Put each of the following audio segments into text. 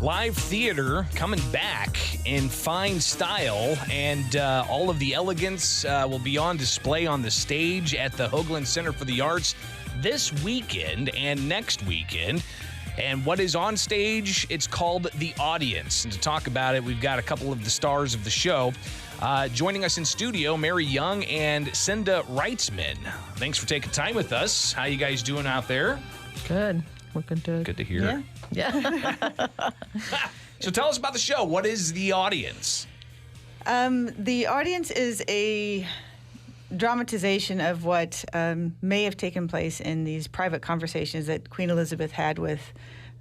Live theater coming back in fine style, and all of the elegance will be on display on the stage at the Hoagland Center for the Arts this weekend and next weekend. And what is on stage? It's called The Audience. And to talk about it, we've got a couple of the stars of the show. Joining us in studio, Mary Young and Cynda Wrightsman. Thanks for taking time with us. How you guys doing out there? Good. Looking good. Good to hear. Yeah. So tell us about the show. What is The Audience? The Audience is a dramatization of what may have taken place in these private conversations that Queen Elizabeth had with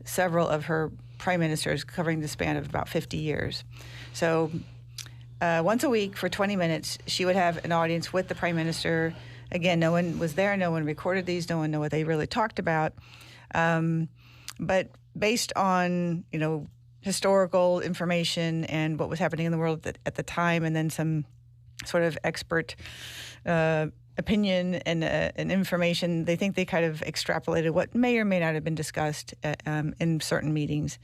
several of her prime ministers covering the span of about 50 years. So once a week for 20 minutes, she would have an audience with the prime minister. Again, no one was there. No one recorded these. No one knew what they really talked about. But based on, historical information and what was happening in the world at the time, and then some sort of expert opinion and information, they think they kind of extrapolated what may or may not have been discussed in certain meetings.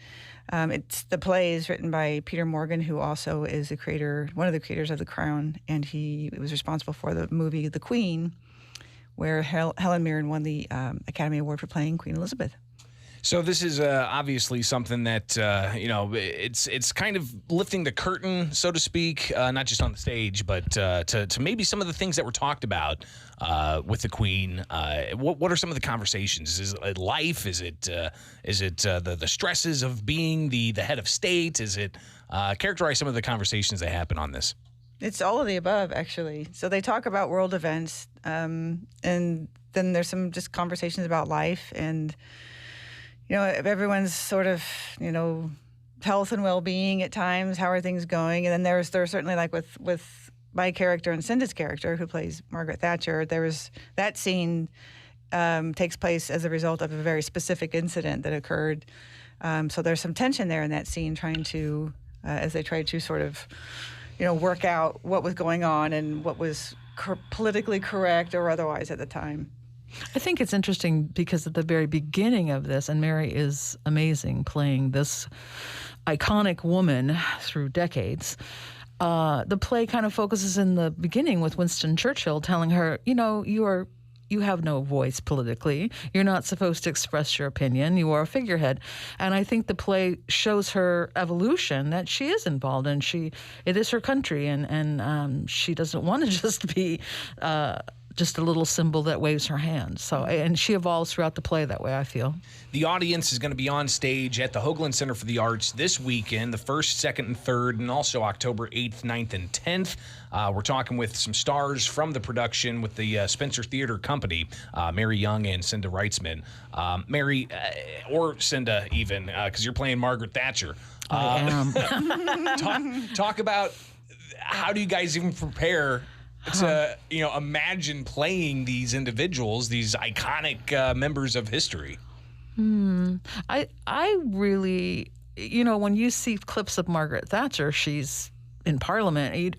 The play is written by Peter Morgan, who also is one of the creators of The Crown, and he was responsible for the movie The Queen, where Helen Mirren won the Academy Award for playing Queen Elizabeth. So this is obviously something that, it's kind of lifting the curtain, so to speak, not just on the stage, but to maybe some of the things that were talked about with the Queen. What are some of the conversations? Is it life? Is it the stresses of being the head of state? Is it characterize some of the conversations that happen on this? It's all of the above, actually. So they talk about world events, and then there's some just conversations about life and everyone's sort of, health and well-being at times. How are things going? And then there's certainly, like with my character and Cynda's character, who plays Margaret Thatcher, that scene takes place as a result of a very specific incident that occurred. So there's some tension there in that scene, as they try to sort of, work out what was going on and what was politically correct or otherwise at the time. I think it's interesting because at the very beginning of this, and Mary is amazing playing this iconic woman through decades, the play kind of focuses in the beginning with Winston Churchill telling her, you have no voice politically. You're not supposed to express your opinion. You are a figurehead. And I think the play shows her evolution, that she is involved and it is her country, and she doesn't want to just be just a little symbol that waves her hand. And she evolves throughout the play that way, I feel. The Audience is going to be on stage at the Hoagland Center for the Arts this weekend, the 1st, 2nd, and 3rd, and also October 8th, 9th, and 10th. We're talking with some stars from the production with the Spencer Theater Company, Mary Young and Cynda Wrightsman. Mary, or Cynda even, because you're playing Margaret Thatcher. I am. Talk about how do you guys even prepare to imagine playing these individuals, these iconic members of history? I really, when you see clips of Margaret Thatcher, she's in Parliament,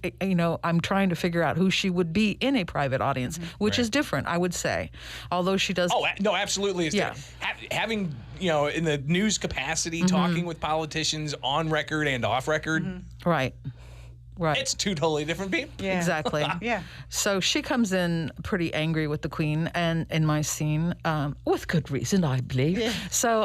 I'm trying to figure out who she would be in a private audience, which is different, I would say. Although she does. Oh, no, absolutely. It's having, in the news capacity, talking with politicians on record and off record. Right. It's two totally different people. Yeah. Exactly. Yeah. So she comes in pretty angry with the Queen, and in my scene, with good reason, I believe. Yeah. So,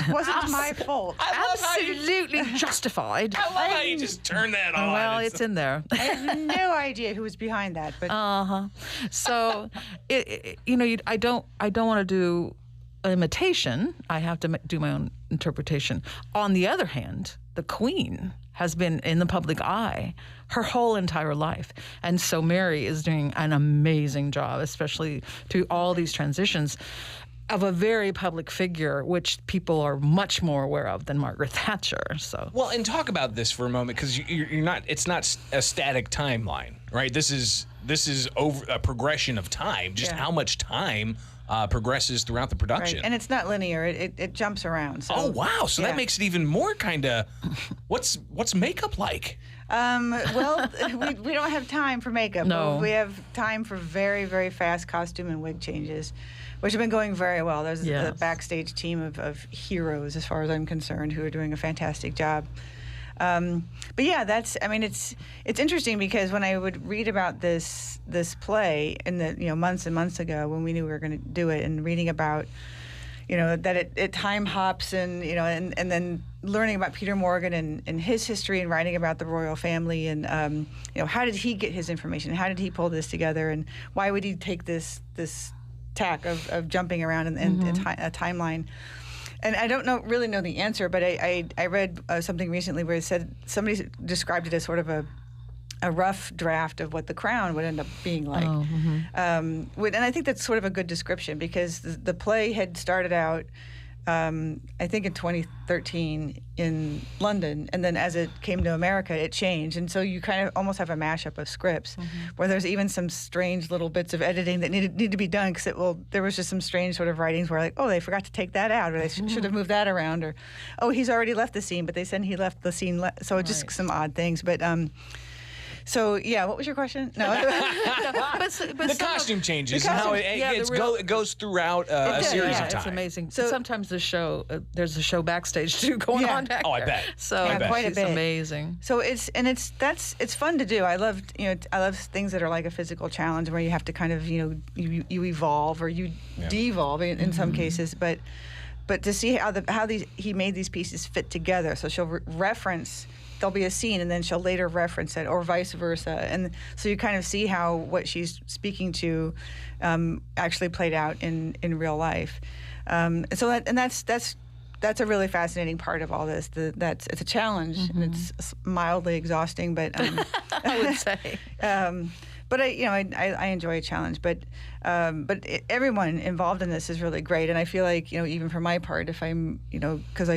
wasn't my fault. Absolutely justified. I love how you just turn that on. Well, it's in there. I have no idea who was behind that, but So, I don't want to do imitation. I have to do my own interpretation. On the other hand, the Queen has been in the public eye her whole entire life. And so Mary is doing an amazing job, especially through all these transitions of a very public figure, which people are much more aware of than Margaret Thatcher. So, well, and talk about this for a moment, because you're not. It's not a static timeline, right? This is over a progression of time. Just how much time progresses throughout the production. Right. And it's not linear. It jumps around. So, oh, wow. So that makes it even more kind of, what's makeup like? Well, we don't have time for makeup. No. We have time for very, very fast costume and wig changes, which have been going very well. There's a backstage team of heroes, as far as I'm concerned, who are doing a fantastic job. But yeah, it's interesting because when I would read about this play in the months and months ago when we knew we were going to do it, and reading about that it time hops and and then learning about Peter Morgan and his history and writing about the royal family and how did he get his information? How did he pull this together? And why would he take this tack of jumping around in a timeline? And I don't really know the answer, but I read something recently where it said somebody described it as sort of a rough draft of what The Crown would end up being like. And I think that's sort of a good description because the play had started out, I think in 2013 in London, and then as it came to America, it changed. And so you kind of almost have a mashup of scripts where there's even some strange little bits of editing that need to be done because there was just some strange sort of writings where they forgot to take that out, or they should have moved that around, or he's already left the scene, but they said he left the scene. So just some odd things. But so yeah, what was your question? No, the costume changes and how it goes throughout a series of time. It's amazing. So sometimes the show, there's a show backstage too going on back there. I bet. So quite a bit. Amazing. So it's fun to do. I love things that are like a physical challenge where you have to kind of you evolve or you devolve in some cases, but to see how he made these pieces fit together. So she'll reference. There'll be a scene, and then she'll later reference it, or vice versa. And so you kind of see how what she's speaking to actually played out in real life. That's a really fascinating part of all this. It's a challenge, and it's mildly exhausting, but I would say. But I enjoy a challenge. But everyone involved in this is really great, and I feel like even for my part, if I'm because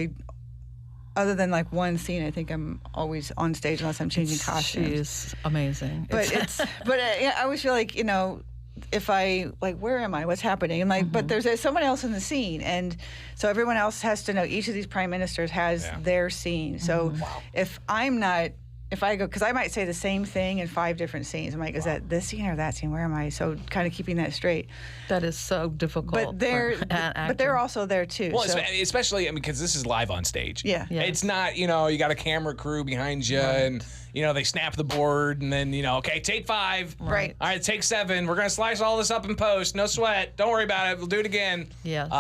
other than like one scene, I think I'm always on stage unless I'm changing costumes. She's amazing. But I always feel like if I where am I? What's happening? And but there's someone else in the scene, and so everyone else has to know. Each of these prime ministers has their scene. So if I'm not. If I go, because I might say the same thing in 5 different scenes. I'm like, is that this scene or that scene? Where am I? So kind of keeping that straight. That is so difficult. But they're also there too. Well, especially because this is live on stage. Yeah. Yes. It's not you got a camera crew behind you and they snap the board and then okay, take 5. Right. All right, take 7. We're gonna slice all this up in post. No sweat. Don't worry about it. We'll do it again. Yes.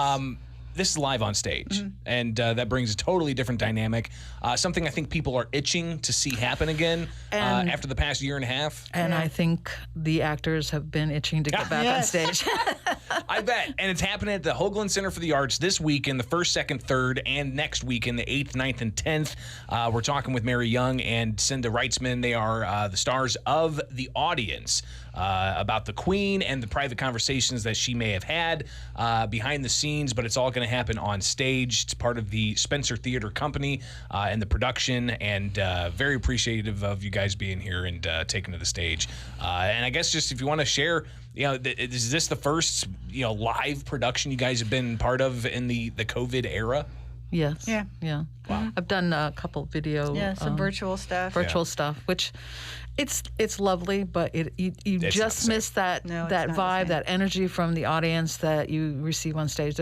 This is live on stage, and that brings a totally different dynamic. Something I think people are itching to see happen again after the past year and a half. And I think the actors have been itching to get back on stage. I bet. And it's happening at the Hoagland Center for the Arts this week in the 1st, 2nd, 3rd, and next week in the 8th, 9th, and 10th. We're talking with Mary Young and Cynda Wrightsman. They are the stars of The Audience, about the Queen and the private conversations that she may have had behind the scenes, but it's all going to happen on stage. It's part of the Spencer Theater Company and the production, and very appreciative of you guys being here and taking to the stage. And I guess just if you want to share, is this the first live production you guys have been part of in the COVID era? Yes. Yeah. Yeah. Wow. I've done a couple video. Yeah, some virtual stuff. Virtual stuff, which it's lovely, but you just miss that vibe, that energy from the audience that you receive on stage.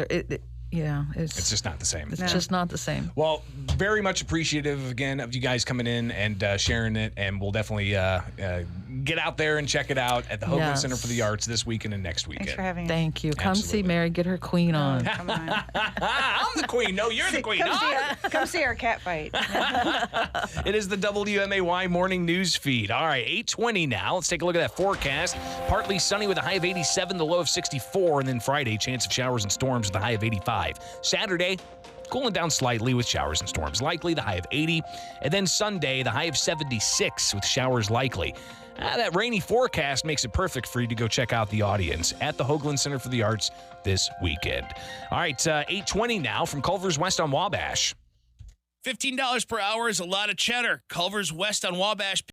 It's just not the same. It's just not the same. Well, very much appreciative again of you guys coming in and sharing it, and we'll definitely get out there and check it out at the Hoagland Center for the Arts this weekend and next weekend. Thanks for having us. Thank you. Come see Mary get her queen on. Come on. I'm the queen. No, you're the queen. Come see our cat fight. It is the WMAY morning news feed. All right, 8:20 now. Let's take a look at that forecast. Partly sunny with a high of 87, the low of 64, and then Friday, chance of showers and storms with a high of 85. Saturday, cooling down slightly with showers and storms likely, the high of 80. And then Sunday, the high of 76 with showers likely. That rainy forecast makes it perfect for you to go check out The Audience at the Hoagland Center for the Arts this weekend. All right, 8:20 now from Culver's West on Wabash. $15 per hour is a lot of cheddar. Culver's West on Wabash.